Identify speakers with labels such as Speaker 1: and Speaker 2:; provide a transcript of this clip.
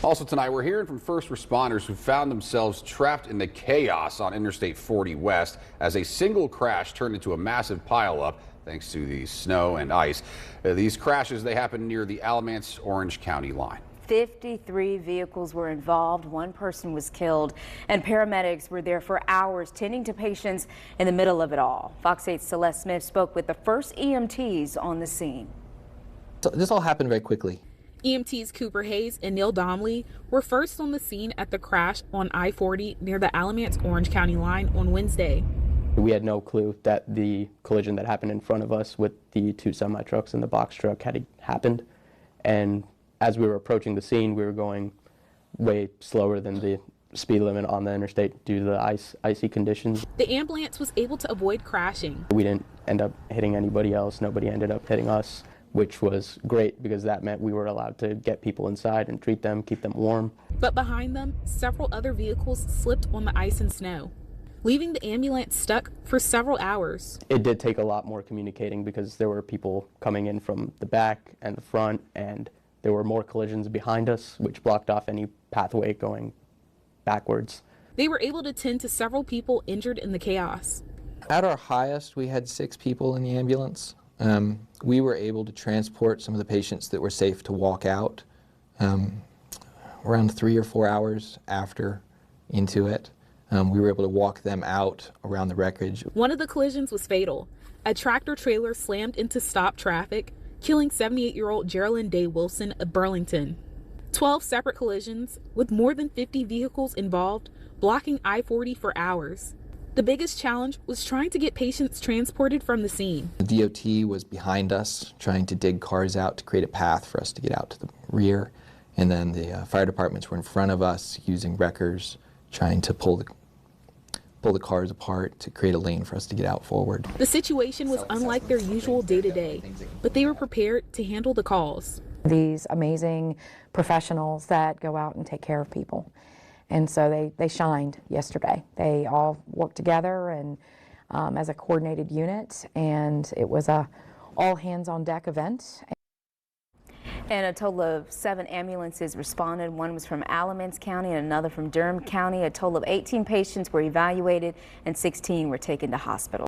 Speaker 1: Also tonight, we're hearing from first responders who found themselves trapped in the chaos on Interstate 40 West as a single crash turned into a massive pileup thanks to the snow and ice. These crashes, they happened near the Alamance-Orange County line.
Speaker 2: 53 vehicles were involved. One person was killed, and paramedics were there for hours tending to patients in the middle of it all. Fox 8's Celeste Smith spoke with the first EMTs on the scene.
Speaker 3: So this all happened very quickly.
Speaker 4: EMTs Cooper Hayes and Neil Domley were first on the scene at the crash on I-40 near the Alamance-Orange County line on Wednesday.
Speaker 3: We had no clue that the collision that happened in front of us with the two semi-trucks and the box truck had happened. And as we were approaching the scene, we were going way slower than the speed limit on the interstate due to the icy conditions.
Speaker 4: The ambulance was able to avoid crashing.
Speaker 3: We didn't end up hitting anybody else. Nobody ended up hitting us, which was great because that meant we were allowed to get people inside and treat them, keep them warm.
Speaker 4: But behind them, several other vehicles slipped on the ice and snow, leaving the ambulance stuck for several hours.
Speaker 3: It did take a lot more communicating because there were people coming in from the back and the front, and there were more collisions behind us, which blocked off any pathway going backwards.
Speaker 4: They were able to tend to several people injured in the chaos.
Speaker 5: At our highest, we had 6 people in the ambulance. We were able to transport some of the patients that were safe to walk out around 3 or 4 hours after into it. We were able to walk them out around the wreckage.
Speaker 4: One of the collisions was fatal. A tractor trailer slammed into stop traffic, killing 78-year-old Geraldine Day Wilson of Burlington. 12 separate collisions with more than 50 vehicles involved, blocking I-40 for hours. The biggest challenge was trying to get patients transported from the scene.
Speaker 5: The DOT was behind us, trying to dig cars out to create a path for us to get out to the rear. And then the fire departments were in front of us using wreckers, trying to pull the cars apart to create a lane for us to get out forward.
Speaker 4: The situation was unlike their usual day-to-day, but they were prepared to handle the calls.
Speaker 6: These amazing professionals that go out and take care of people. And so they shined yesterday. They all worked together and as a coordinated unit, and it was a all hands on deck event.
Speaker 2: And a total of 7 ambulances responded. One was from Alamance County and another from Durham County. A total of 18 patients were evaluated and 16 were taken to hospital.